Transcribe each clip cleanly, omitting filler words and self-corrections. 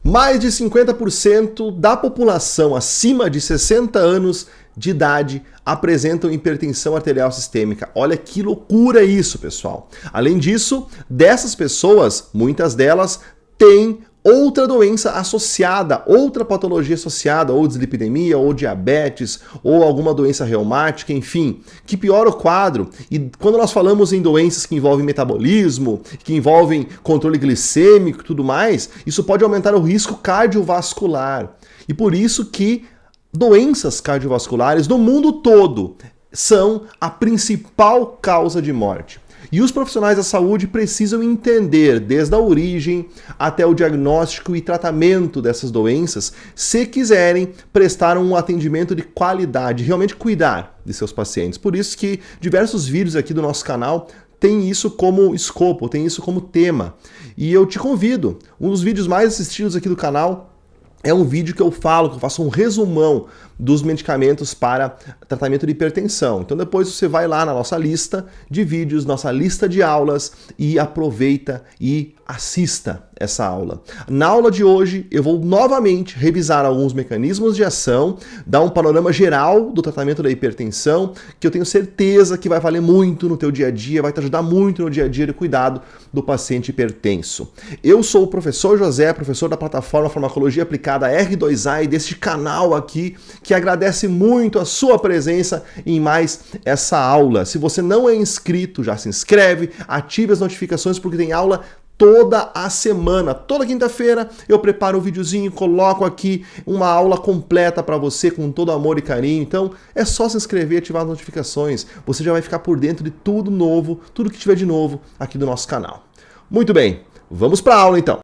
Mais de 50% da população acima de 60 anos de idade apresentam hipertensão arterial sistêmica. Olha que loucura isso, pessoal. Além disso, dessas pessoas, muitas delas têm outra doença associada, outra patologia associada, ou dislipidemia, ou diabetes, ou alguma doença reumática, enfim, que piora o quadro. E quando nós falamos em doenças que envolvem metabolismo, que envolvem controle glicêmico e tudo mais, isso pode aumentar o risco cardiovascular. E por isso que doenças cardiovasculares no mundo todo são a principal causa de morte. E os profissionais da saúde precisam entender, desde a origem até o diagnóstico e tratamento dessas doenças, se quiserem prestar um atendimento de qualidade, realmente cuidar de seus pacientes. Por isso que diversos vídeos aqui do nosso canal têm isso como escopo, têm isso como tema. E eu te convido, um dos vídeos mais assistidos aqui do canal é um vídeo que eu faço um resumão dos medicamentos para tratamento de hipertensão. Então depois você vai lá na nossa lista de vídeos, nossa lista de aulas e aproveita e assista essa aula. Na aula de hoje eu vou novamente revisar alguns mecanismos de ação, dar um panorama geral do tratamento da hipertensão, que eu tenho certeza que vai valer muito no teu dia a dia, vai te ajudar muito no dia a dia de cuidado do paciente hipertenso. Eu sou o professor José, professor da plataforma Farmacologia Aplicada R2A e deste canal aqui, que agradece muito a sua presença em mais essa aula. Se você não é inscrito, já se inscreve, ative as notificações porque tem aula toda a semana. Toda quinta-feira eu preparo um videozinho, coloco aqui uma aula completa para você com todo amor e carinho. Então é só se inscrever e ativar as notificações. Você já vai ficar por dentro de tudo novo, tudo que tiver de novo aqui do nosso canal. Muito bem, vamos para a aula então.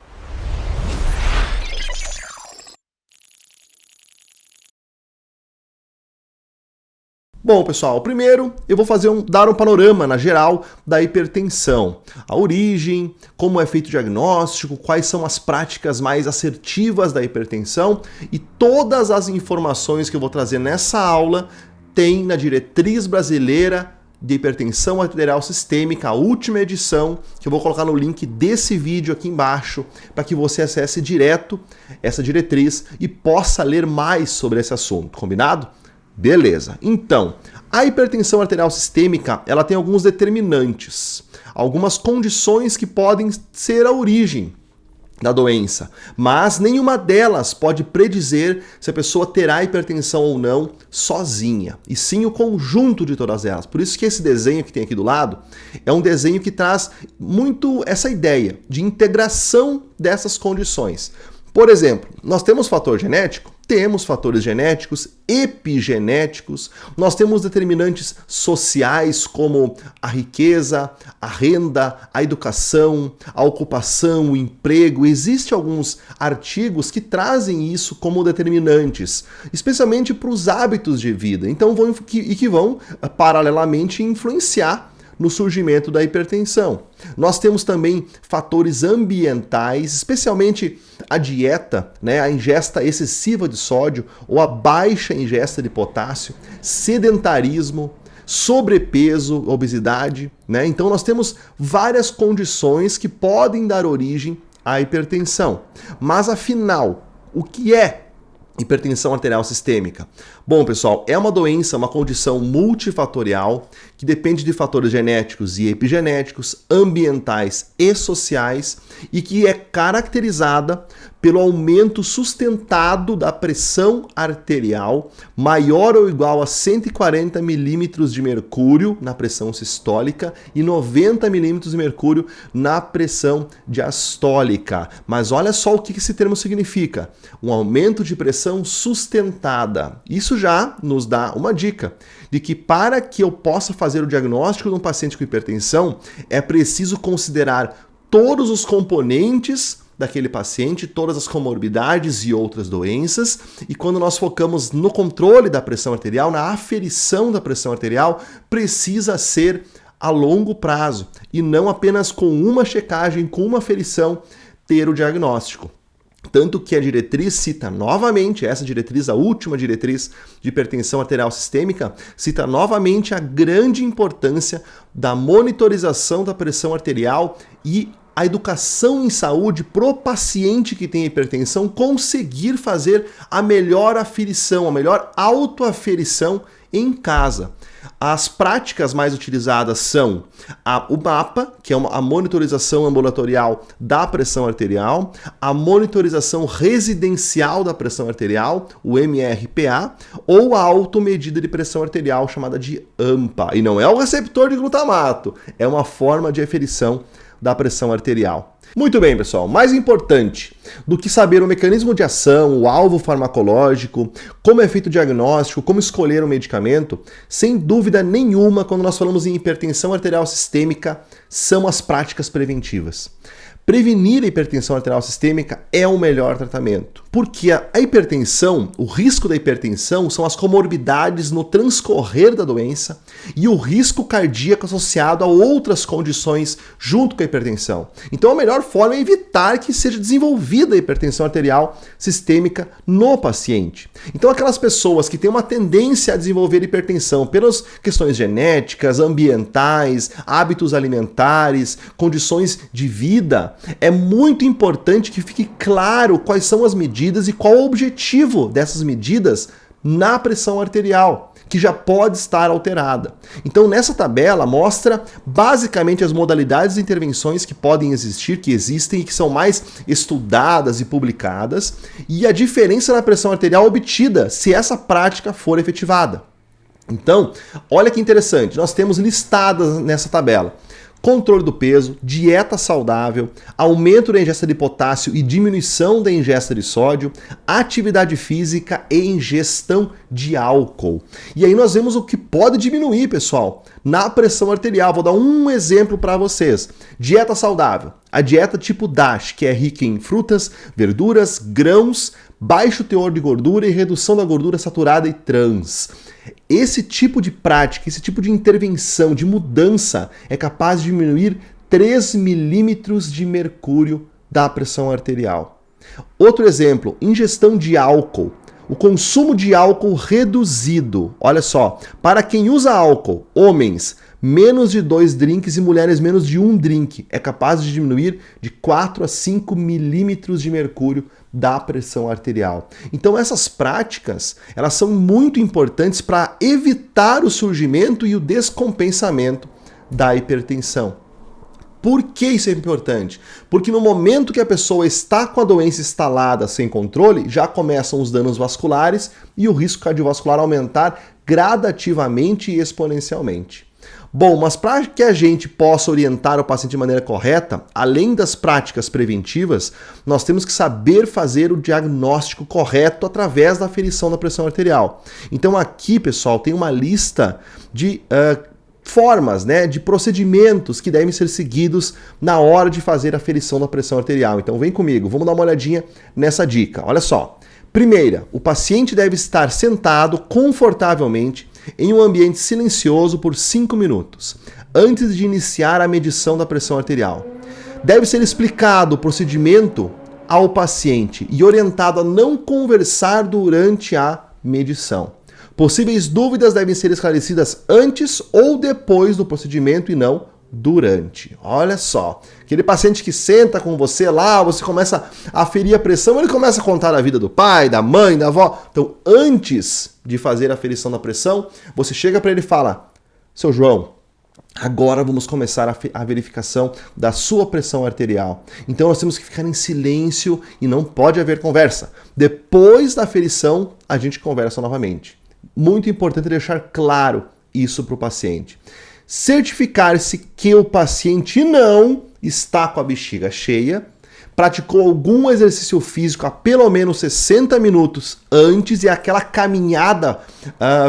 Bom, pessoal, primeiro eu vou dar um panorama na geral da hipertensão. A origem, como é feito o diagnóstico, quais são as práticas mais assertivas da hipertensão e todas as informações que eu vou trazer nessa aula tem na Diretriz Brasileira de Hipertensão Arterial Sistêmica, a última edição, que eu vou colocar no link desse vídeo aqui embaixo, para que você acesse direto essa diretriz e possa ler mais sobre esse assunto, combinado? Beleza. Então, a hipertensão arterial sistêmica, ela tem alguns determinantes, algumas condições que podem ser a origem da doença, mas nenhuma delas pode predizer se a pessoa terá hipertensão ou não sozinha, e sim o conjunto de todas elas. Por isso que esse desenho que tem aqui do lado é um desenho que traz muito essa ideia de integração dessas condições. Por exemplo, nós temos fator genético? Temos fatores genéticos, epigenéticos, nós temos determinantes sociais como a riqueza, a renda, a educação, a ocupação, o emprego. Existem alguns artigos que trazem isso como determinantes, especialmente para os hábitos de vida, então que vão paralelamente influenciar no surgimento da hipertensão. Nós temos também fatores ambientais, especialmente a dieta, a ingesta excessiva de sódio ou a baixa ingesta de potássio, sedentarismo, sobrepeso, obesidade, Então nós temos várias condições que podem dar origem à hipertensão. Mas afinal, o que é hipertensão arterial sistêmica? Bom, pessoal, é uma doença, uma condição multifatorial que depende de fatores genéticos e epigenéticos, ambientais e sociais e que é caracterizada pelo aumento sustentado da pressão arterial maior ou igual a 140 milímetros de mercúrio na pressão sistólica e 90 milímetros de mercúrio na pressão diastólica. Mas olha só o que esse termo significa. Um aumento de pressão sustentada. Isso já nos dá uma dica de que para que eu possa fazer o diagnóstico de um paciente com hipertensão, é preciso considerar todos os componentes daquele paciente, todas as comorbidades e outras doenças, e quando nós focamos no controle da pressão arterial, na aferição da pressão arterial, precisa ser a longo prazo e não apenas com uma checagem, com uma aferição, ter o diagnóstico. Tanto que a diretriz cita novamente, essa diretriz, a última diretriz de hipertensão arterial sistêmica, cita novamente a grande importância da monitorização da pressão arterial e a educação em saúde pro paciente que tem hipertensão conseguir fazer a melhor aferição, a melhor autoaferição em casa. As práticas mais utilizadas são o MAPA, que é a monitorização ambulatorial da pressão arterial, a monitorização residencial da pressão arterial, o MRPA, ou a automedida de pressão arterial chamada de AMPA. E não é o receptor de glutamato, é uma forma de aferição da pressão arterial. Muito bem, pessoal. Mais importante do que saber o mecanismo de ação, o alvo farmacológico, como é feito o diagnóstico, como escolher o medicamento, sem dúvida nenhuma, quando nós falamos em hipertensão arterial sistêmica, são as práticas preventivas. Prevenir a hipertensão arterial sistêmica é o melhor tratamento, porque a hipertensão, o risco da hipertensão são as comorbidades no transcorrer da doença e o risco cardíaco associado a outras condições junto com a hipertensão. Então a melhor forma é evitar que seja desenvolvida a hipertensão arterial sistêmica no paciente. Então aquelas pessoas que têm uma tendência a desenvolver hipertensão pelas questões genéticas, ambientais, hábitos alimentares, condições de vida, é muito importante que fique claro quais são as medidas e qual o objetivo dessas medidas na pressão arterial, que já pode estar alterada. Então, nessa tabela mostra basicamente as modalidades de intervenções que podem existir, que existem e que são mais estudadas e publicadas, e a diferença na pressão arterial obtida se essa prática for efetivada. Então, olha que interessante, nós temos listadas nessa tabela controle do peso, dieta saudável, aumento da ingesta de potássio e diminuição da ingesta de sódio, atividade física e ingestão de álcool. E aí nós vemos o que pode diminuir, pessoal, na pressão arterial. Vou dar um exemplo para vocês. Dieta saudável. A dieta tipo DASH, que é rica em frutas, verduras, grãos, baixo teor de gordura e redução da gordura saturada e trans. Esse tipo de prática, esse tipo de intervenção, de mudança, é capaz de diminuir 3 milímetros de mercúrio da pressão arterial. Outro exemplo, ingestão de álcool. O consumo de álcool reduzido. Olha só, para quem usa álcool, homens, menos de 2 drinks e mulheres menos de 1 drink, é capaz de diminuir de 4 a 5 milímetros de mercúrio da pressão arterial. Então essas práticas, elas são muito importantes para evitar o surgimento e o descompensamento da hipertensão. Por que isso é importante? Porque no momento que a pessoa está com a doença instalada sem controle, já começam os danos vasculares e o risco cardiovascular aumentar gradativamente e exponencialmente. Bom, mas para que a gente possa orientar o paciente de maneira correta, além das práticas preventivas, nós temos que saber fazer o diagnóstico correto através da aferição da pressão arterial. Então aqui, pessoal, tem uma lista de formas, de procedimentos que devem ser seguidos na hora de fazer a aferição da pressão arterial. Então vem comigo, vamos dar uma olhadinha nessa dica. Olha só. Primeira, o paciente deve estar sentado confortavelmente em um ambiente silencioso por 5 minutos, antes de iniciar a medição da pressão arterial. Deve ser explicado o procedimento ao paciente e orientado a não conversar durante a medição. Possíveis dúvidas devem ser esclarecidas antes ou depois do procedimento e não durante. Olha só, aquele paciente que senta com você lá, você começa a aferir a pressão, ele começa a contar a vida do pai, da mãe, da avó. Então, antes de fazer a aferição da pressão, você chega para ele e fala: seu João, agora vamos começar a verificação da sua pressão arterial. Então nós temos que ficar em silêncio e não pode haver conversa. Depois da aferição, a gente conversa novamente. Muito importante deixar claro isso para o paciente. Certificar-se que o paciente não está com a bexiga cheia, praticou algum exercício físico há pelo menos 60 minutos antes e aquela caminhada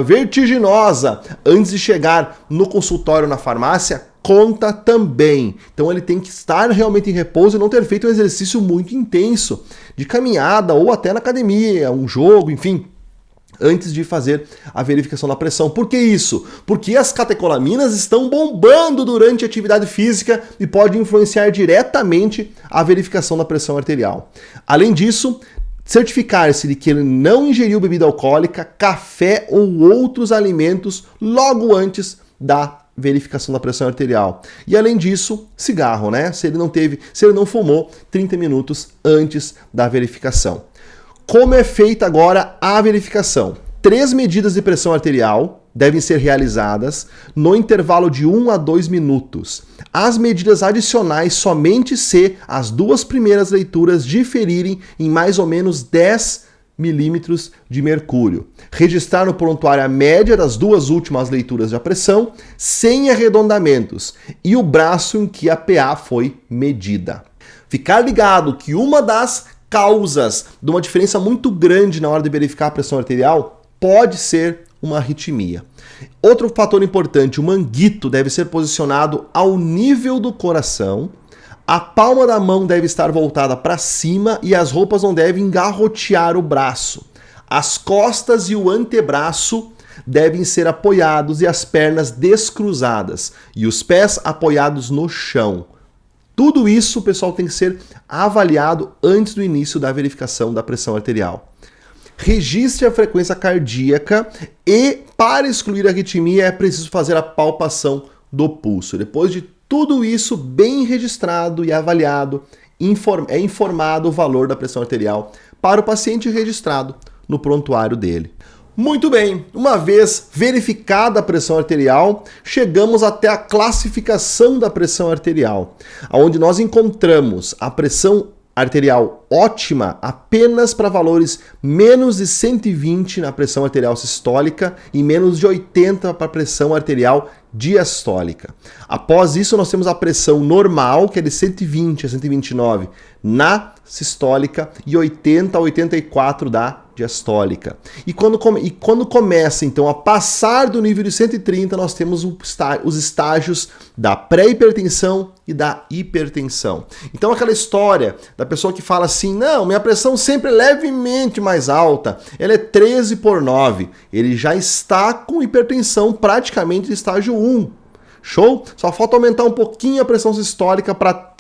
vertiginosa antes de chegar no consultório na farmácia conta também. Então ele tem que estar realmente em repouso e não ter feito um exercício muito intenso de caminhada ou até na academia, um jogo, enfim, antes de fazer a verificação da pressão. Por que isso? Porque as catecolaminas estão bombando durante a atividade física e pode influenciar diretamente a verificação da pressão arterial. Além disso, certificar-se de que ele não ingeriu bebida alcoólica, café ou outros alimentos logo antes da verificação da pressão arterial. E além disso, cigarro, né? Se ele não fumou 30 minutos antes da verificação. Como é feita agora a verificação? 3 medidas de pressão arterial devem ser realizadas no intervalo de 1 a 2 minutos. As medidas adicionais somente se as 2 primeiras leituras diferirem em mais ou menos 10 milímetros de mercúrio. Registrar no prontuário a média das 2 últimas leituras da pressão, sem arredondamentos, e o braço em que a PA foi medida. Ficar ligado que uma das causas de uma diferença muito grande na hora de verificar a pressão arterial pode ser uma arritmia. Outro fator importante, o manguito deve ser posicionado ao nível do coração, a palma da mão deve estar voltada para cima e as roupas não devem engarrotear o braço. As costas e o antebraço devem ser apoiados e as pernas descruzadas e os pés apoiados no chão. Tudo isso, pessoal, tem que ser avaliado antes do início da verificação da pressão arterial. Registre a frequência cardíaca e, para excluir a arritmia, é preciso fazer a palpação do pulso. Depois de tudo isso bem registrado e avaliado, é informado o valor da pressão arterial para o paciente registrado no prontuário dele. Muito bem, uma vez verificada a pressão arterial, chegamos até a classificação da pressão arterial, onde nós encontramos a pressão arterial ótima apenas para valores menos de 120 na pressão arterial sistólica e menos de 80 para a pressão arterial diastólica. Após isso, nós temos a pressão normal, que é de 120 a 129 na sistólica e 80 a 84 da diastólica. E quando começa, então, a passar do nível de 130, nós temos os estágios da pré-hipertensão e da hipertensão. Então, aquela história da pessoa que fala assim, não, minha pressão sempre é levemente mais alta, ela é 13/9. Ele já está com hipertensão praticamente de estágio 1. Show? Só falta aumentar um pouquinho a pressão sistólica para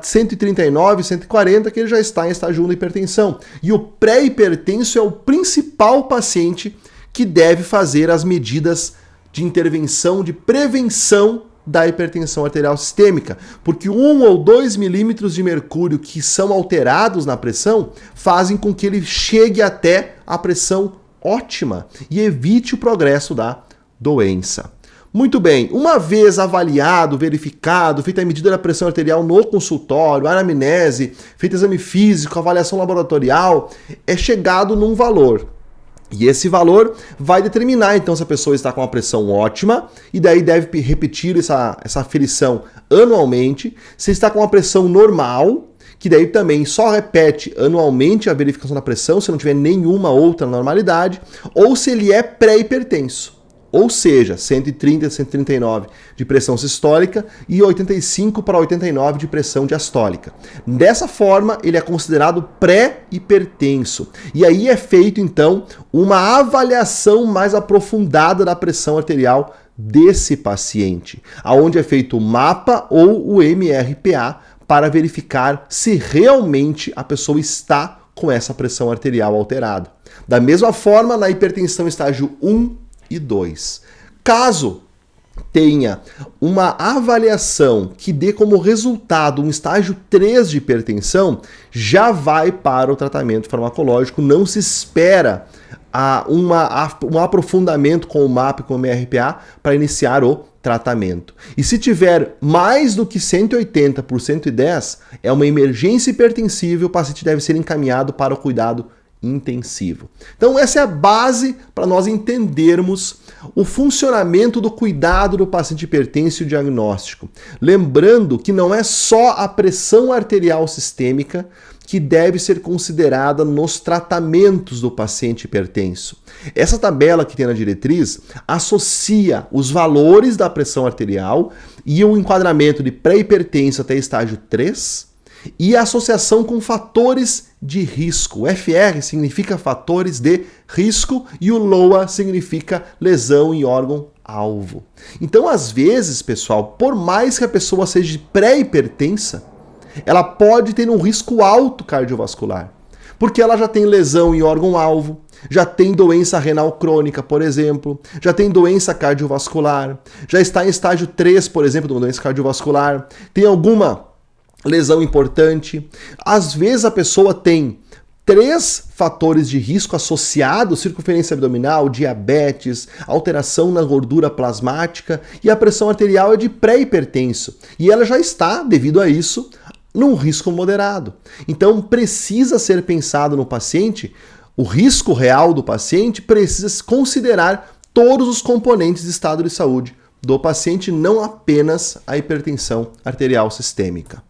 139, 140, que ele já está em estágio 1 da hipertensão. E o pré-hipertenso é o principal paciente que deve fazer as medidas de intervenção, de prevenção da hipertensão arterial sistêmica, porque 1 ou 2 milímetros de mercúrio que são alterados na pressão fazem com que ele chegue até a pressão ótima e evite o progresso da doença. Muito bem, uma vez avaliado, verificado, feita a medida da pressão arterial no consultório, anamnese, feito exame físico, avaliação laboratorial, é chegado num valor. E esse valor vai determinar, então, se a pessoa está com uma pressão ótima, e daí deve repetir essa aferição anualmente. Se está com uma pressão normal, que daí também só repete anualmente a verificação da pressão, se não tiver nenhuma outra normalidade, ou se ele é pré-hipertenso. Ou seja, 130 a 139 de pressão sistólica e 85 para 89 de pressão diastólica. Dessa forma, ele é considerado pré-hipertenso. E aí é feito, então, uma avaliação mais aprofundada da pressão arterial desse paciente, aonde é feito o MAPA ou o MRPA para verificar se realmente a pessoa está com essa pressão arterial alterada. Da mesma forma, na hipertensão estágio 1 e 2. Caso tenha uma avaliação que dê como resultado um estágio 3 de hipertensão, já vai para o tratamento farmacológico, não se espera um aprofundamento com o MAP e com o MRPA para iniciar o tratamento. E se tiver mais do que 180 por 110, é uma emergência hipertensiva e o paciente deve ser encaminhado para o cuidado intensivo. Então essa é a base para nós entendermos o funcionamento do cuidado do paciente hipertenso e o diagnóstico. Lembrando que não é só a pressão arterial sistêmica que deve ser considerada nos tratamentos do paciente hipertenso. Essa tabela que tem na diretriz associa os valores da pressão arterial e o enquadramento de pré-hipertenso até estágio 3 e a associação com fatores de risco. O FR significa fatores de risco e o LOA significa lesão em órgão-alvo. Então, às vezes, pessoal, por mais que a pessoa seja pré-hipertensa, ela pode ter um risco alto cardiovascular. Porque ela já tem lesão em órgão-alvo, já tem doença renal crônica, por exemplo, já tem doença cardiovascular, já está em estágio 3, por exemplo, de uma doença cardiovascular, tem alguma lesão importante. Às vezes a pessoa tem 3 fatores de risco associados: circunferência abdominal, diabetes, alteração na gordura plasmática, e a pressão arterial é de pré-hipertenso. E ela já está, devido a isso, num risco moderado. Então precisa ser pensado no paciente, o risco real do paciente precisa considerar todos os componentes de estado de saúde do paciente, não apenas a hipertensão arterial sistêmica.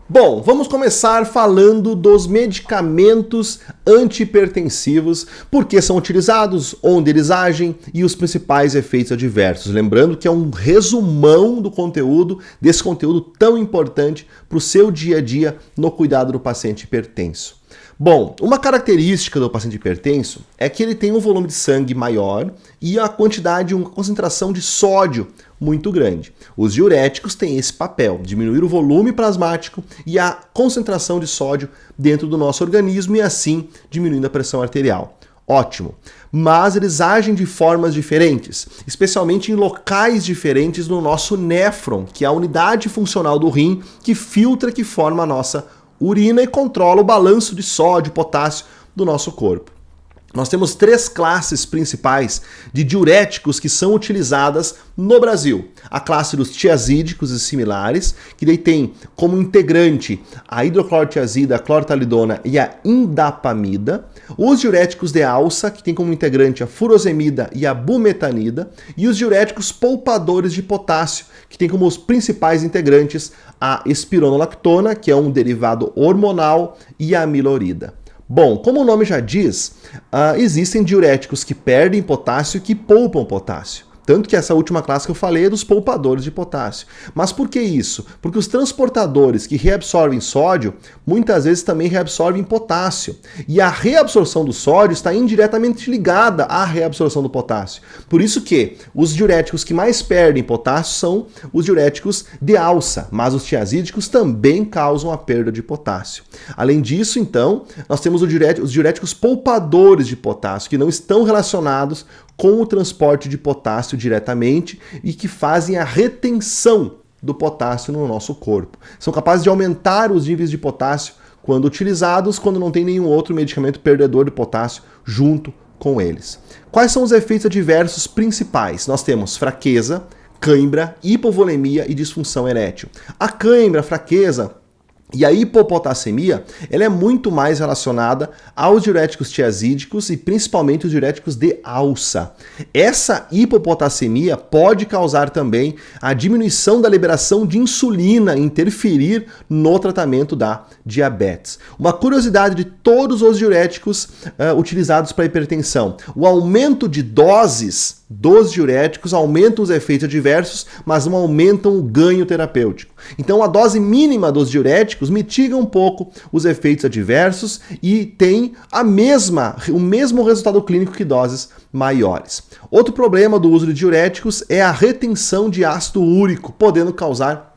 Bom, vamos começar falando dos medicamentos antihipertensivos, por que são utilizados, onde eles agem e os principais efeitos adversos. Lembrando que é um resumão do conteúdo, desse conteúdo tão importante para o seu dia a dia no cuidado do paciente hipertenso. Bom, uma característica do paciente hipertenso é que ele tem um volume de sangue maior e a quantidade, uma concentração de sódio muito grande. Os diuréticos têm esse papel, diminuir o volume plasmático e a concentração de sódio dentro do nosso organismo e assim diminuindo a pressão arterial. Ótimo. Mas eles agem de formas diferentes, especialmente em locais diferentes no nosso néfron, que é a unidade funcional do rim que filtra, que forma a nossa urina e controla o balanço de sódio e potássio do nosso corpo. Nós temos 3 classes principais de diuréticos que são utilizadas no Brasil. A classe dos tiazídicos e similares, que daí tem como integrante a hidroclorotiazida, a clortalidona e a indapamida. Os diuréticos de alça, que tem como integrante a furosemida e a bumetanida. E os diuréticos poupadores de potássio, que tem como os principais integrantes a espironolactona, que é um derivado hormonal, e a amilorida. Bom, como o nome já diz, existem diuréticos que perdem potássio e que poupam potássio. Tanto que essa última classe que eu falei é dos poupadores de potássio. Mas por que isso? Porque os transportadores que reabsorvem sódio, muitas vezes também reabsorvem potássio. E a reabsorção do sódio está indiretamente ligada à reabsorção do potássio. Por isso que os diuréticos que mais perdem potássio são os diuréticos de alça, mas os tiazídicos também causam a perda de potássio. Além disso, então, nós temos os diuréticos poupadores de potássio, que não estão relacionados com o transporte de potássio diretamente e que fazem a retenção do potássio no nosso corpo. São capazes de aumentar os níveis de potássio quando utilizados, quando não tem nenhum outro medicamento perdedor de potássio junto com eles. Quais são os efeitos adversos principais? Nós temos fraqueza, cãibra, hipovolemia e disfunção erétil. A cãibra, a fraqueza e a hipopotassemia, ela é muito mais relacionada aos diuréticos tiazídicos e principalmente os diuréticos de alça. Essa hipopotassemia pode causar também a diminuição da liberação de insulina, interferir no tratamento da diabetes. Uma curiosidade de todos os diuréticos utilizados para hipertensão: o aumento de doses dos diuréticos aumentam os efeitos adversos, mas não aumentam o ganho terapêutico. Então a dose mínima dos diuréticos mitiga um pouco os efeitos adversos e tem o mesmo resultado clínico que doses maiores. Outro problema do uso de diuréticos é a retenção de ácido úrico, podendo causar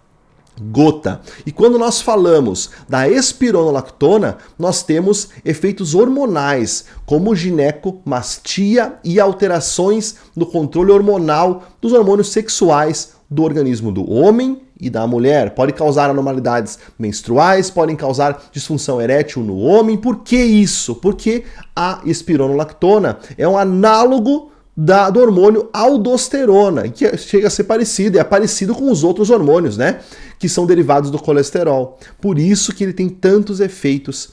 gota. E quando nós falamos da espironolactona, nós temos efeitos hormonais, como ginecomastia e alterações no controle hormonal dos hormônios sexuais do organismo do homem e da mulher. Pode causar anormalidades menstruais, podem causar disfunção erétil no homem. Por que isso? Porque a espironolactona é um análogo do hormônio aldosterona, que chega a ser parecido, é parecido com os outros hormônios, né? Que são derivados do colesterol. Por isso que ele tem tantos efeitos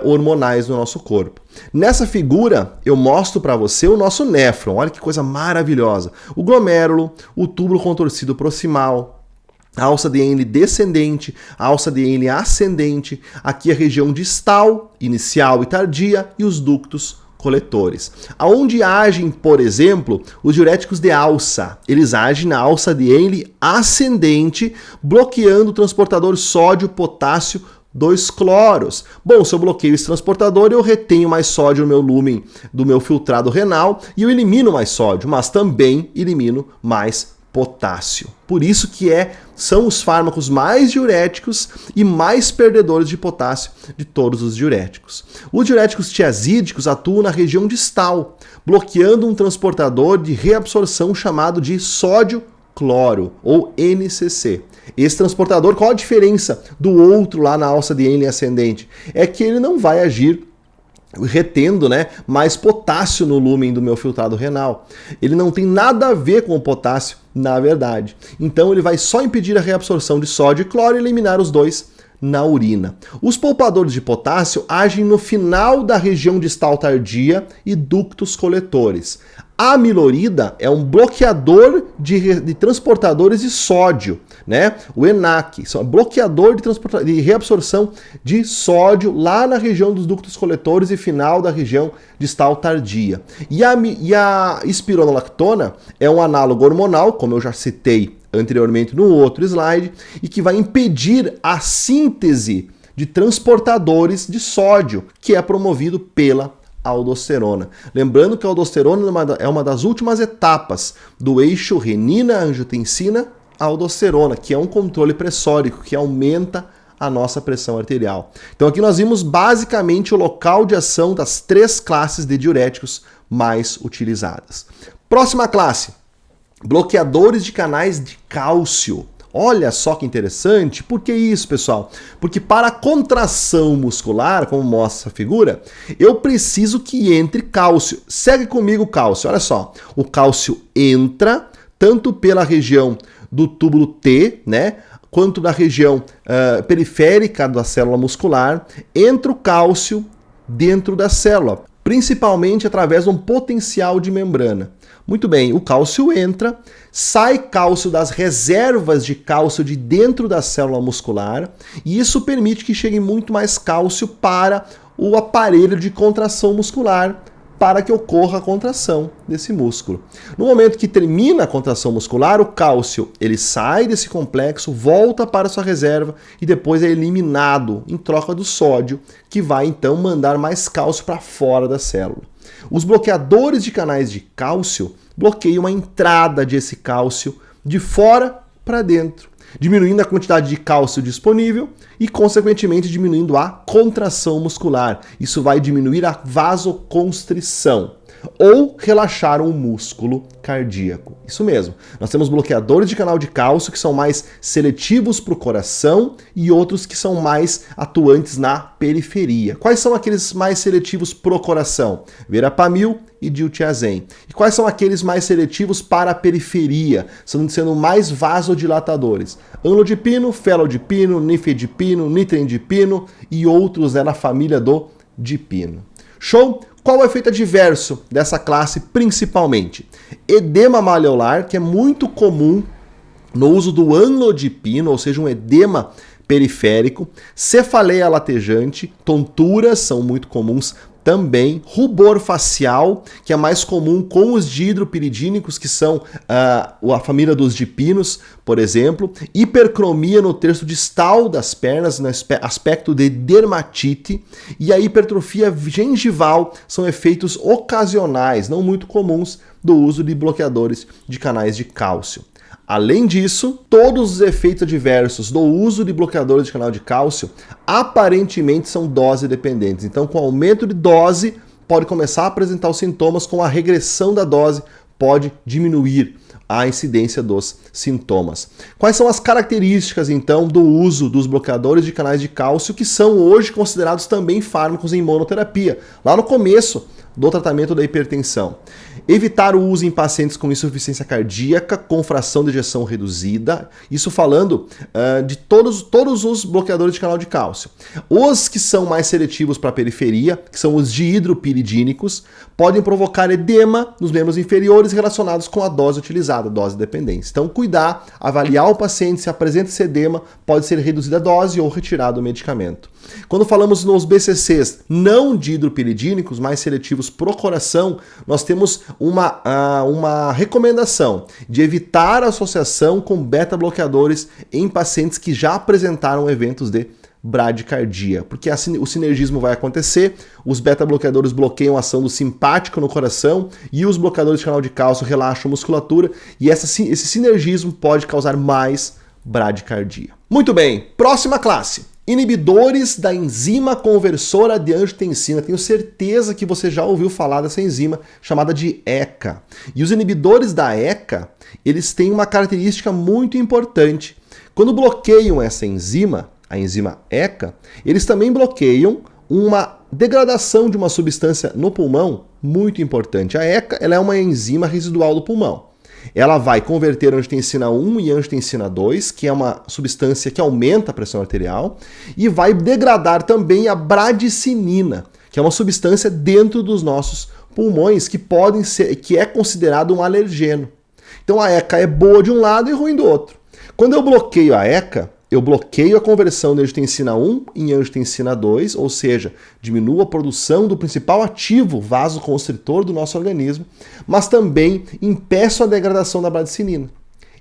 hormonais no nosso corpo. Nessa figura, eu mostro para você o nosso néfron. Olha que coisa maravilhosa. O glomérulo, o túbulo contorcido proximal, a alça de Henle descendente, a alça de Henle ascendente, aqui a região distal, inicial e tardia, e os ductos coletores. Aonde agem, por exemplo, os diuréticos de alça? Eles agem na alça de Henle ascendente, bloqueando o transportador sódio-potássio 2-cloros. Bom, se eu bloqueio esse transportador, eu retenho mais sódio no meu lúmen do meu filtrado renal e eu elimino mais sódio, mas também elimino mais potássio. Por isso que são os fármacos mais diuréticos e mais perdedores de potássio de todos os diuréticos. Os diuréticos tiazídicos atuam na região distal, bloqueando um transportador de reabsorção chamado de sódio-cloro, ou NCC. Esse transportador, qual a diferença do outro lá na alça de Henle ascendente? É que ele não vai agir retendo, mais potássio no lúmen do meu filtrado renal. Ele não tem nada a ver com o potássio, na verdade. Então ele vai só impedir a reabsorção de sódio e cloro e eliminar os dois na urina. Os poupadores de potássio agem no final da região distal tardia e ductos coletores. A amilorida é um bloqueador de transportadores de sódio, O ENaC, é um bloqueador de reabsorção de sódio lá na região dos ductos coletores e final da região distal tardia. E a espironolactona é um análogo hormonal, como eu já citei anteriormente no outro slide, e que vai impedir a síntese de transportadores de sódio, que é promovido pela aldosterona. Lembrando que a aldosterona é uma das últimas etapas do eixo renina-angiotensina-aldosterona, que é um controle pressórico, que aumenta a nossa pressão arterial. Então aqui nós vimos basicamente o local de ação das 3 classes de diuréticos mais utilizadas. Próxima classe, bloqueadores de canais de cálcio. Olha só que interessante. Por que isso, pessoal? Porque para a contração muscular, como mostra a figura, eu preciso que entre cálcio. Segue comigo o cálcio. Olha só. O cálcio entra tanto pela região do túbulo T, quanto da região periférica da célula muscular. Entra o cálcio dentro da célula, principalmente através de um potencial de membrana. Muito bem, o cálcio entra, sai cálcio das reservas de cálcio de dentro da célula muscular, e isso permite que chegue muito mais cálcio para o aparelho de contração muscular, para que ocorra a contração desse músculo. No momento que termina a contração muscular, o cálcio ele sai desse complexo, volta para sua reserva e depois é eliminado em troca do sódio, que vai então mandar mais cálcio para fora da célula. Os bloqueadores de canais de cálcio bloqueiam a entrada desse cálcio de fora para dentro, diminuindo a quantidade de cálcio disponível e, consequentemente, diminuindo a contração muscular. Isso vai diminuir a vasoconstrição ou relaxar o músculo cardíaco. Isso mesmo. Nós temos bloqueadores de canal de cálcio que são mais seletivos para o coração e outros que são mais atuantes na periferia. Quais são aqueles mais seletivos para o coração? Verapamil e diltiazem. E quais são aqueles mais seletivos para a periferia, sendo mais vasodilatadores? Amlodipino, felodipino, nifedipino, nitrendipino e outros na família do dipino. Show? Qual é o efeito adverso dessa classe principalmente? Edema maleolar, que é muito comum no uso do amlodipino, ou seja, um edema periférico, cefaleia latejante, tonturas são muito comuns também, rubor facial, que é mais comum com os dihidropiridínicos, que são a família dos dipinos, por exemplo, hipercromia no terço distal das pernas, no aspecto de dermatite, e a hipertrofia gengival são efeitos ocasionais, não muito comuns, do uso de bloqueadores de canais de cálcio. Além disso, todos os efeitos adversos do uso de bloqueadores de canal de cálcio aparentemente são dose dependentes. Então, com aumento de dose, pode começar a apresentar os sintomas, com a regressão da dose pode diminuir a incidência dos sintomas. Quais são as características, então, do uso dos bloqueadores de canais de cálcio, que são hoje considerados também fármacos em monoterapia, lá no começo do tratamento da hipertensão? Evitar o uso em pacientes com insuficiência cardíaca, com fração de ejeção reduzida, isso falando de todos os bloqueadores de canal de cálcio. Os que são mais seletivos para a periferia, que são os dihidropiridínicos, podem provocar edema nos membros inferiores relacionados com a dose utilizada, dose dependência. Então, cuidar, avaliar o paciente, se apresenta esse edema, pode ser reduzida a dose ou retirado o medicamento. Quando falamos nos BCCs não dihidropiridínicos, mais seletivos pro coração, nós temos uma recomendação de evitar a associação com beta-bloqueadores em pacientes que já apresentaram eventos de bradicardia, porque o sinergismo vai acontecer, os beta-bloqueadores bloqueiam a ação do simpático no coração e os bloqueadores de canal de cálcio relaxam a musculatura e esse sinergismo pode causar mais bradicardia. Muito bem, próxima classe. Inibidores da enzima conversora de angiotensina. Tenho certeza que você já ouviu falar dessa enzima chamada de ECA. E os inibidores da ECA, eles têm uma característica muito importante. Quando bloqueiam essa enzima, a enzima ECA, eles também bloqueiam uma degradação de uma substância no pulmão muito importante. A ECA, ela é uma enzima residual do pulmão. Ela vai converter angiotensina 1 e angiotensina 2, que é uma substância que aumenta a pressão arterial, e vai degradar também a bradicinina, que é uma substância dentro dos nossos pulmões que é considerado um alergeno. Então a ECA é boa de um lado e ruim do outro. Quando eu bloqueio a ECA, eu bloqueio a conversão de angiotensina 1 em angiotensina 2, ou seja, diminuo a produção do principal ativo vasoconstritor do nosso organismo, mas também impeço a degradação da bradicinina.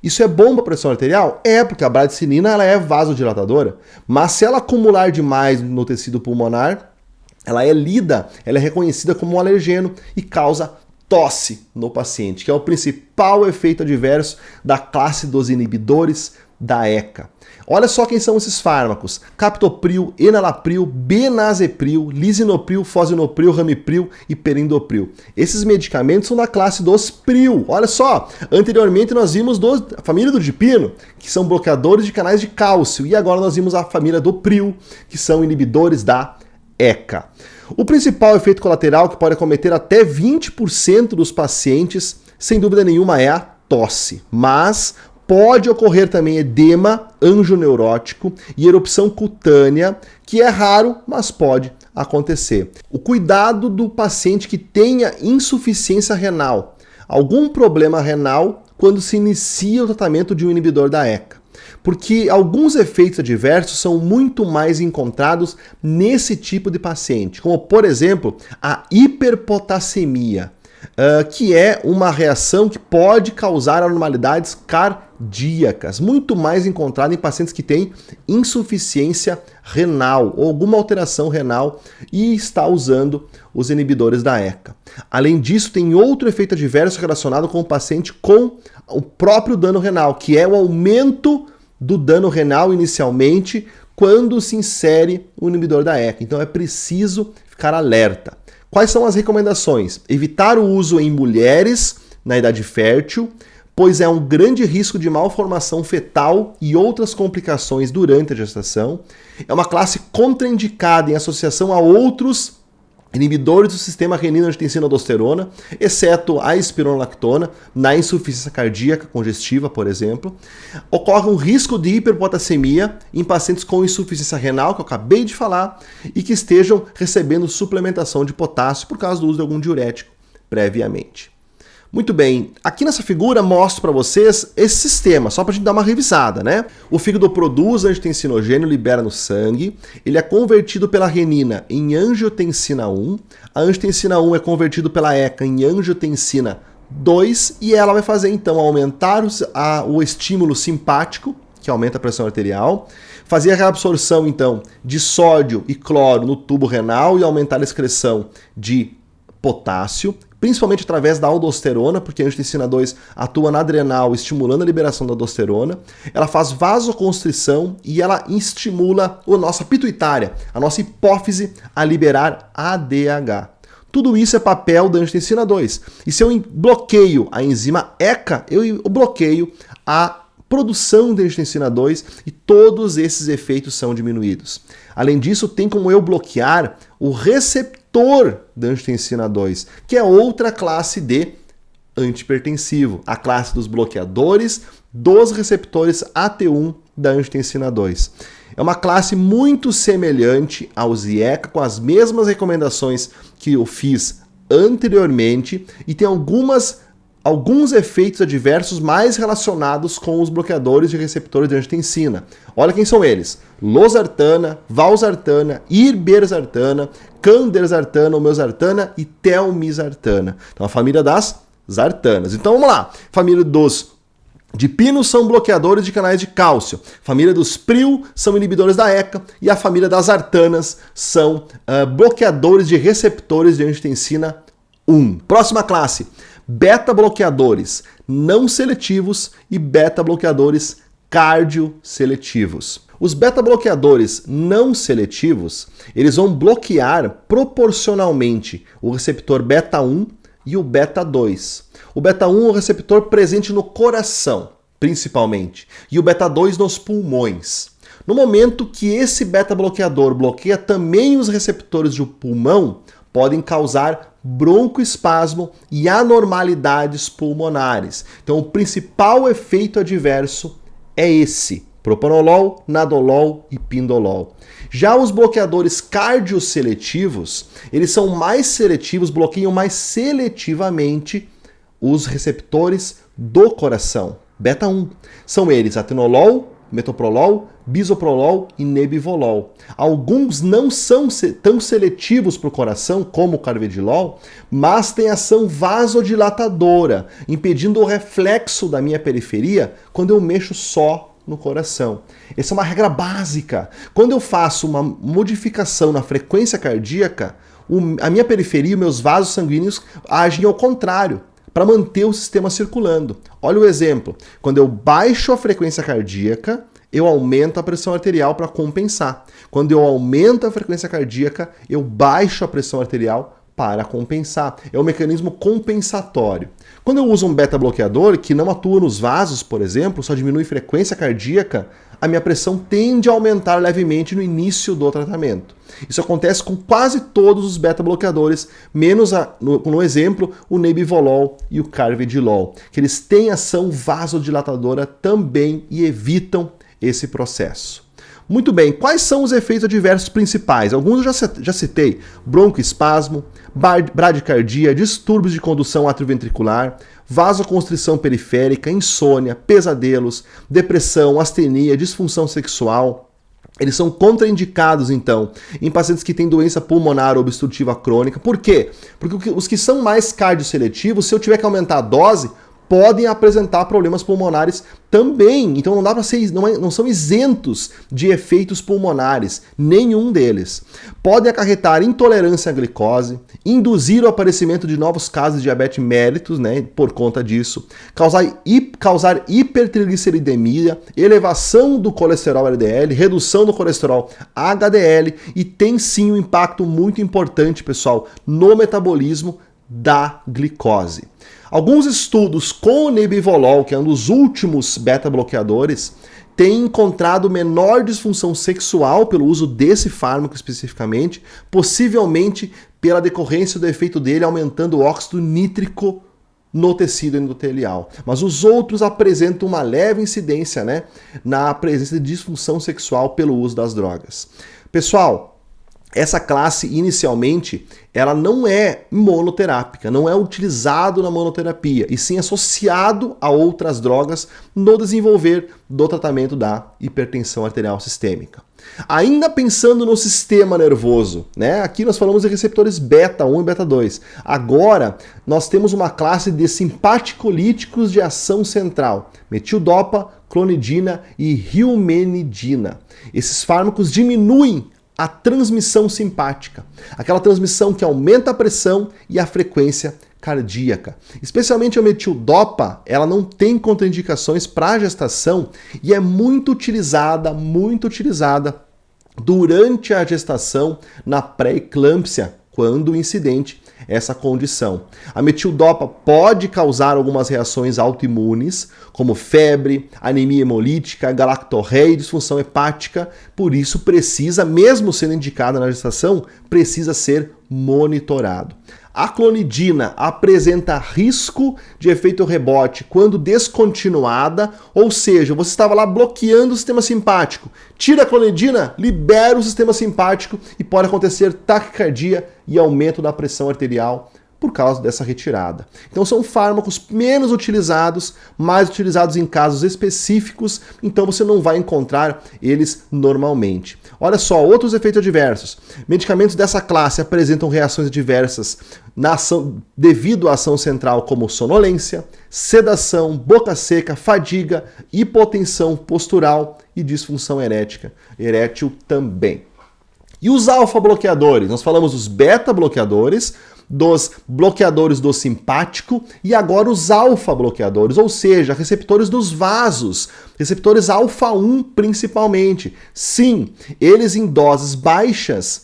Isso é bom para a pressão arterial? É, porque a bradicinina ela é vasodilatadora, mas se ela acumular demais no tecido pulmonar, ela é reconhecida como um alergeno e causa tosse no paciente, que é o principal efeito adverso da classe dos inibidores da ECA. Olha só quem são esses fármacos: captopril, enalapril, benazepril, lisinopril, fosinopril, ramipril e perindopril. Esses medicamentos são da classe dos pril. Olha só, anteriormente nós vimos a família do dipino, que são bloqueadores de canais de cálcio, e agora nós vimos a família do pril, que são inibidores da ECA. O principal efeito colateral que pode acometer até 20% dos pacientes, sem dúvida nenhuma, é a tosse, mas pode ocorrer também edema angioneurótico e erupção cutânea, que é raro, mas pode acontecer. O cuidado do paciente que tenha insuficiência renal, algum problema renal, quando se inicia o tratamento de um inibidor da ECA. Porque alguns efeitos adversos são muito mais encontrados nesse tipo de paciente, como, por exemplo, a hiperpotassemia, que é uma reação que pode causar anormalidades cardíacas, muito mais encontrada em pacientes que têm insuficiência renal ou alguma alteração renal e está usando os inibidores da ECA. Além disso, tem outro efeito adverso relacionado com o paciente com o próprio dano renal, que é o aumento do dano renal inicialmente quando se insere o inibidor da ECA. Então é preciso ficar alerta. Quais são as recomendações? Evitar o uso em mulheres na idade fértil, pois é um grande risco de malformação fetal e outras complicações durante a gestação. É uma classe contraindicada em associação a outros inibidores do sistema renina-angiotensina-aldosterona, exceto a espironolactona, na insuficiência cardíaca congestiva, por exemplo. Ocorre um risco de hiperpotassemia em pacientes com insuficiência renal, que eu acabei de falar, e que estejam recebendo suplementação de potássio por causa do uso de algum diurético previamente. Muito bem, aqui nessa figura mostro para vocês esse sistema, só para a gente dar uma revisada, né? O fígado produz angiotensinogênio, libera no sangue, ele é convertido pela renina em angiotensina 1, a angiotensina 1 é convertido pela ECA em angiotensina 2 e ela vai fazer então aumentar o estímulo simpático, que aumenta a pressão arterial, fazer a reabsorção então de sódio e cloro no tubo renal e aumentar a excreção de potássio, principalmente através da aldosterona, porque a angiotensina 2 atua na adrenal, estimulando a liberação da aldosterona. Ela faz vasoconstrição e ela estimula a nossa pituitária, a nossa hipófise, a liberar ADH. Tudo isso é papel da angiotensina 2. E se eu bloqueio a enzima ECA, eu bloqueio a produção de angiotensina 2 e todos esses efeitos são diminuídos. Além disso, tem como eu bloquear o receptor da angiotensina 2, que é outra classe de antihipertensivo, a classe dos bloqueadores dos receptores AT1 da angiotensina 2. É uma classe muito semelhante aos IECA, com as mesmas recomendações que eu fiz anteriormente, e tem alguns efeitos adversos mais relacionados com os bloqueadores de receptores de angiotensina. Olha quem são eles: losartana, valsartana, irbesartana, candersartana, olmesartana e telmisartana. Então a família das sartanas. Então vamos lá. Família dos Dipinos são bloqueadores de canais de cálcio. A família dos pril são inibidores da ECA e a família das artanas são bloqueadores de receptores de angiotensina 1. Próxima classe, beta-bloqueadores não seletivos e beta-bloqueadores cardioseletivos. Os beta-bloqueadores não seletivos, eles vão bloquear proporcionalmente o receptor beta-1 e o beta-2. O beta-1 é o receptor presente no coração, principalmente, e o beta-2 nos pulmões. No momento que esse beta-bloqueador bloqueia também os receptores do pulmão, podem causar broncoespasmo e anormalidades pulmonares. Então, o principal efeito adverso é esse: propanolol, nadolol e pindolol. Já os bloqueadores cardioseletivos, eles são mais seletivos, bloqueiam mais seletivamente os receptores do coração, beta 1. São eles atenolol, metoprolol, bisoprolol e nebivolol. Alguns não são tão seletivos para o coração como o carvedilol, mas têm ação vasodilatadora, impedindo o reflexo da minha periferia quando eu mexo só no coração. Essa é uma regra básica. Quando eu faço uma modificação na frequência cardíaca, a minha periferia, meus vasos sanguíneos agem ao contrário, para manter o sistema circulando. Olha o exemplo. Quando eu baixo a frequência cardíaca, eu aumento a pressão arterial para compensar. Quando eu aumento a frequência cardíaca, eu baixo a pressão arterial para compensar. É um mecanismo compensatório. Quando eu uso um beta-bloqueador que não atua nos vasos, por exemplo, só diminui frequência cardíaca, a minha pressão tende a aumentar levemente no início do tratamento. Isso acontece com quase todos os beta-bloqueadores, menos, no exemplo, o nebivolol e o carvedilol, que eles têm ação vasodilatadora também e evitam esse processo. Muito bem, quais são os efeitos adversos principais? Alguns eu já citei: broncoespasmo, bradicardia, distúrbios de condução atrioventricular, vasoconstrição periférica, insônia, pesadelos, depressão, astenia, disfunção sexual. Eles são contraindicados, então, em pacientes que têm doença pulmonar obstrutiva crônica. Por quê? Porque os que são mais cardioseletivos, se eu tiver que aumentar a dose, podem apresentar problemas pulmonares também. Então não dá para ser, não são isentos de efeitos pulmonares, nenhum deles. Podem acarretar intolerância à glicose, induzir o aparecimento de novos casos de diabetes mellitus, né, por conta disso, causar hipertrigliceridemia, elevação do colesterol LDL, redução do colesterol HDL e tem sim um impacto muito importante, pessoal, no metabolismo da glicose. Alguns estudos com o nebivolol, que é um dos últimos beta-bloqueadores, têm encontrado menor disfunção sexual pelo uso desse fármaco especificamente, possivelmente pela decorrência do efeito dele aumentando o óxido nítrico no tecido endotelial. Mas os outros apresentam uma leve incidência, né, na presença de disfunção sexual pelo uso das drogas. Pessoal, essa classe, inicialmente, ela não é monoterápica, não é utilizado na monoterapia, e sim associado a outras drogas no desenvolver do tratamento da hipertensão arterial sistêmica. Ainda pensando no sistema nervoso, né? Aqui nós falamos de receptores beta 1 e beta 2. Agora, nós temos uma classe de simpaticolíticos de ação central: metildopa, clonidina e hilmenidina. Esses fármacos diminuem a transmissão simpática, aquela transmissão que aumenta a pressão e a frequência cardíaca. Especialmente a metildopa, ela não tem contraindicações para a gestação e é muito utilizada durante a gestação na pré-eclâmpsia, quando incidente essa condição. A metildopa pode causar algumas reações autoimunes, como febre, anemia hemolítica, galactorreia e disfunção hepática, por isso precisa, mesmo sendo indicada na gestação, precisa ser monitorado. A clonidina apresenta risco de efeito rebote quando descontinuada, ou seja, você estava lá bloqueando o sistema simpático. Tira a clonidina, libera o sistema simpático e pode acontecer taquicardia e aumento da pressão arterial por causa dessa retirada. Então são fármacos menos utilizados, mais utilizados em casos específicos, então você não vai encontrar eles normalmente. Olha só, outros efeitos adversos. Medicamentos dessa classe apresentam reações adversas devido à ação central, como sonolência, sedação, boca seca, fadiga, hipotensão postural e disfunção erétil também. E os alfa-bloqueadores? Nós falamos dos beta-bloqueadores, dos bloqueadores do simpático e agora os alfa-bloqueadores, ou seja, receptores dos vasos, receptores alfa-1 principalmente. Sim, eles em doses baixas,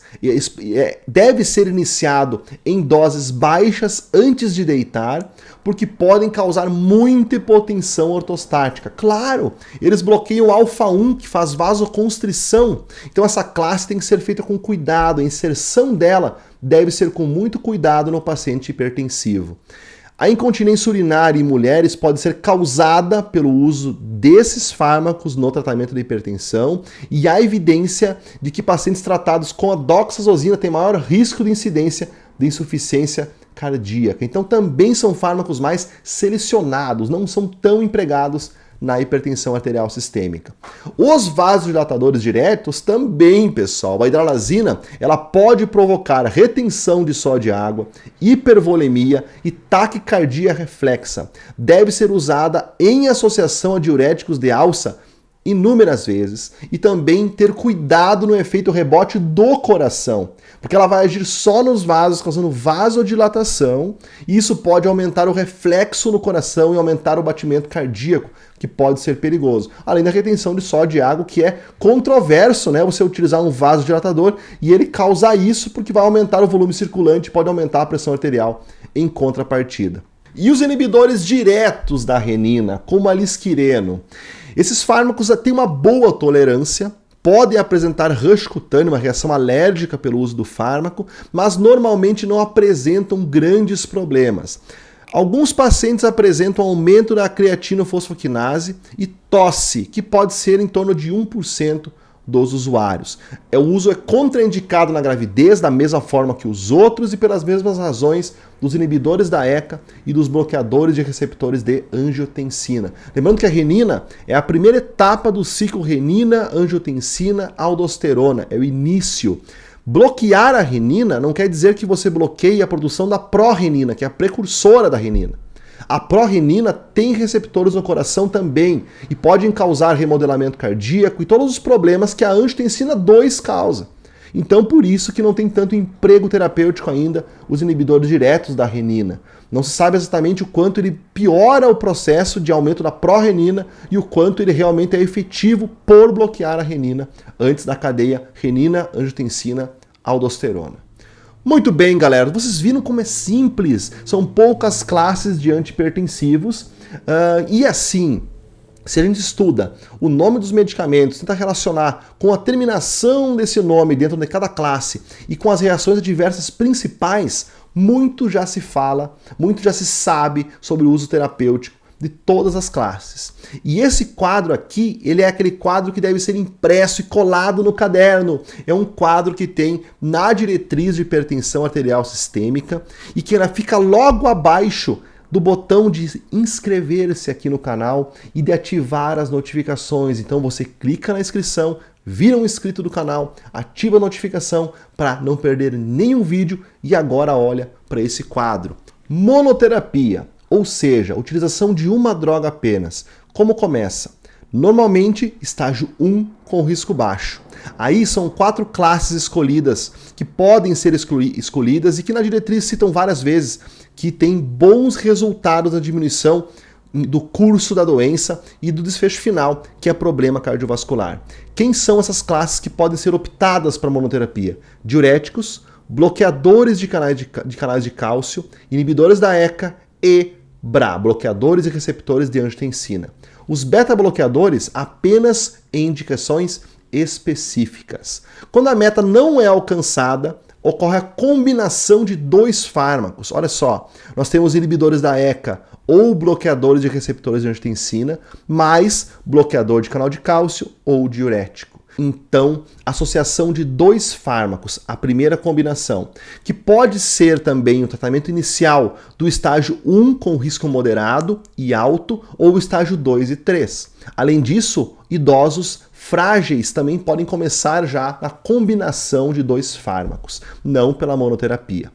deve ser iniciado em doses baixas antes de deitar, porque podem causar muita hipotensão ortostática. Claro, eles bloqueiam o alfa-1, que faz vasoconstrição, então essa classe tem que ser feita com cuidado, a inserção dela deve ser com muito cuidado no paciente hipertensivo. A incontinência urinária em mulheres pode ser causada pelo uso desses fármacos no tratamento da hipertensão e há evidência de que pacientes tratados com a doxazosina têm maior risco de incidência de insuficiência cardíaca. Então também são fármacos mais selecionados, não são tão empregados na hipertensão arterial sistêmica. Os vasodilatadores diretos também, pessoal. A hidralazina, ela pode provocar retenção de sódio e água, hipervolemia e taquicardia reflexa. Deve ser usada em associação a diuréticos de alça inúmeras vezes e também ter cuidado no efeito rebote do coração, porque ela vai agir só nos vasos, causando vasodilatação, e isso pode aumentar o reflexo no coração e aumentar o batimento cardíaco, que pode ser perigoso. Além da retenção de sódio e água, que é controverso, né? Você utilizar um vasodilatador e ele causa isso porque vai aumentar o volume circulante, pode aumentar a pressão arterial em contrapartida. E os inibidores diretos da renina, como a lisquireno, esses fármacos têm uma boa tolerância, podem apresentar rush cutâneo, uma reação alérgica pelo uso do fármaco, mas normalmente não apresentam grandes problemas. Alguns pacientes apresentam aumento da creatinofosfoquinase e tosse, que pode ser em torno de 1% dos usuários. O uso é contraindicado na gravidez, da mesma forma que os outros e pelas mesmas razões dos inibidores da ECA e dos bloqueadores de receptores de angiotensina. Lembrando que a renina é a primeira etapa do ciclo renina, angiotensina, aldosterona, é o início. Bloquear a renina não quer dizer que você bloqueie a produção da pró-renina, que é a precursora da renina. A pró-renina tem receptores no coração também e podem causar remodelamento cardíaco e todos os problemas que a angiotensina 2 causa. Então, por isso que não tem tanto emprego terapêutico ainda os inibidores diretos da renina. Não se sabe exatamente o quanto ele piora o processo de aumento da pró-renina e o quanto ele realmente é efetivo por bloquear a renina antes da cadeia renina, angiotensina, aldosterona. Muito bem, galera, vocês viram como é simples, são poucas classes de antihipertensivos e assim, se a gente estuda o nome dos medicamentos, tenta relacionar com a terminação desse nome dentro de cada classe e com as reações adversas principais, muito já se fala, muito já se sabe sobre o uso terapêutico de todas as classes. E esse quadro aqui, ele é aquele quadro que deve ser impresso e colado no caderno. É um quadro que tem na diretriz de hipertensão arterial sistêmica e que ela fica logo abaixo do botão de inscrever-se aqui no canal e de ativar as notificações. Então você clica na inscrição, vira um inscrito do canal, ativa a notificação para não perder nenhum vídeo e agora olha para esse quadro. Monoterapia. Ou seja, utilização de uma droga apenas. Como começa? Normalmente, estágio 1 com risco baixo. Aí são 4 classes escolhidas que podem ser escolhidas e que na diretriz citam várias vezes que tem bons resultados na diminuição do curso da doença e do desfecho final, que é problema cardiovascular. Quem são essas classes que podem ser optadas para monoterapia? Diuréticos, bloqueadores de canais de cálcio, inibidores da ECA e BRA, bloqueadores e receptores de angiotensina. Os beta-bloqueadores apenas em indicações específicas. Quando a meta não é alcançada, ocorre a combinação de 2 fármacos. Olha só, nós temos inibidores da ECA ou bloqueadores de receptores de angiotensina, mais bloqueador de canal de cálcio ou diurético. Então, associação de 2 fármacos, a primeira combinação, que pode ser também o tratamento inicial do estágio 1 com risco moderado e alto, ou o estágio 2 e 3. Além disso, idosos frágeis também podem começar já na combinação de 2 fármacos, não pela monoterapia.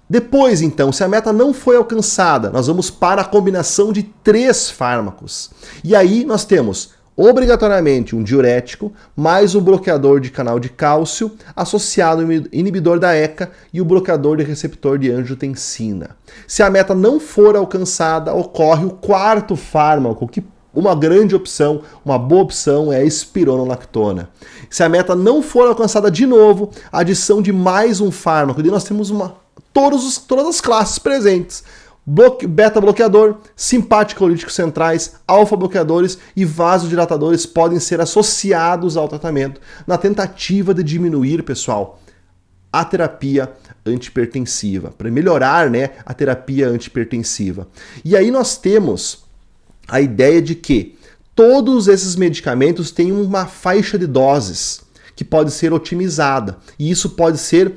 Depois, então, se a meta não foi alcançada, nós vamos para a combinação de 3 fármacos. E aí nós temos obrigatoriamente um diurético, mais um bloqueador de canal de cálcio, associado ao inibidor da ECA e o bloqueador de receptor de angiotensina. Se a meta não for alcançada, ocorre o 4º fármaco, que uma grande opção, uma boa opção é a espironolactona. Se a meta não for alcançada de novo, a adição de mais um fármaco, e nós temos todas as classes presentes. Beta-bloqueador, simpático-olíticos centrais, alfa-bloqueadores e vasodilatadores podem ser associados ao tratamento na tentativa de diminuir, pessoal, a terapia antihipertensiva, para melhorar, né, a terapia antihipertensiva. E aí nós temos a ideia de que todos esses medicamentos têm uma faixa de doses que pode ser otimizada, e isso pode ser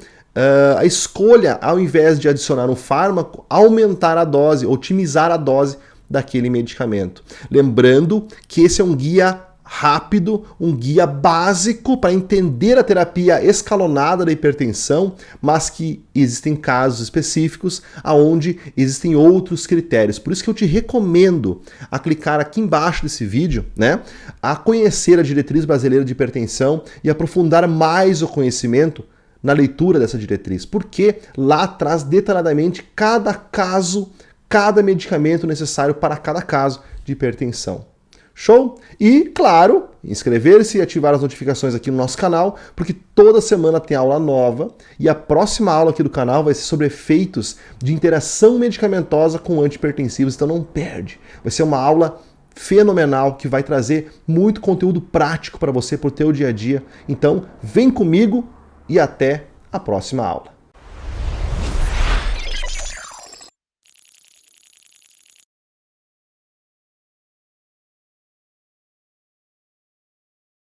a escolha, ao invés de adicionar um fármaco, aumentar a dose, otimizar a dose daquele medicamento. Lembrando que esse é um guia rápido, um guia básico para entender a terapia escalonada da hipertensão, mas que existem casos específicos onde existem outros critérios. Por isso que eu te recomendo a clicar aqui embaixo desse vídeo, né, a conhecer a diretriz brasileira de hipertensão e aprofundar mais o conhecimento na leitura dessa diretriz, porque lá traz detalhadamente cada caso, cada medicamento necessário para cada caso de hipertensão. Show? E, claro, inscrever-se e ativar as notificações aqui no nosso canal, porque toda semana tem aula nova e a próxima aula aqui do canal vai ser sobre efeitos de interação medicamentosa com antihipertensivos, então não perde. Vai ser uma aula fenomenal que vai trazer muito conteúdo prático para você, para o teu dia a dia. Então, vem comigo e até a próxima aula.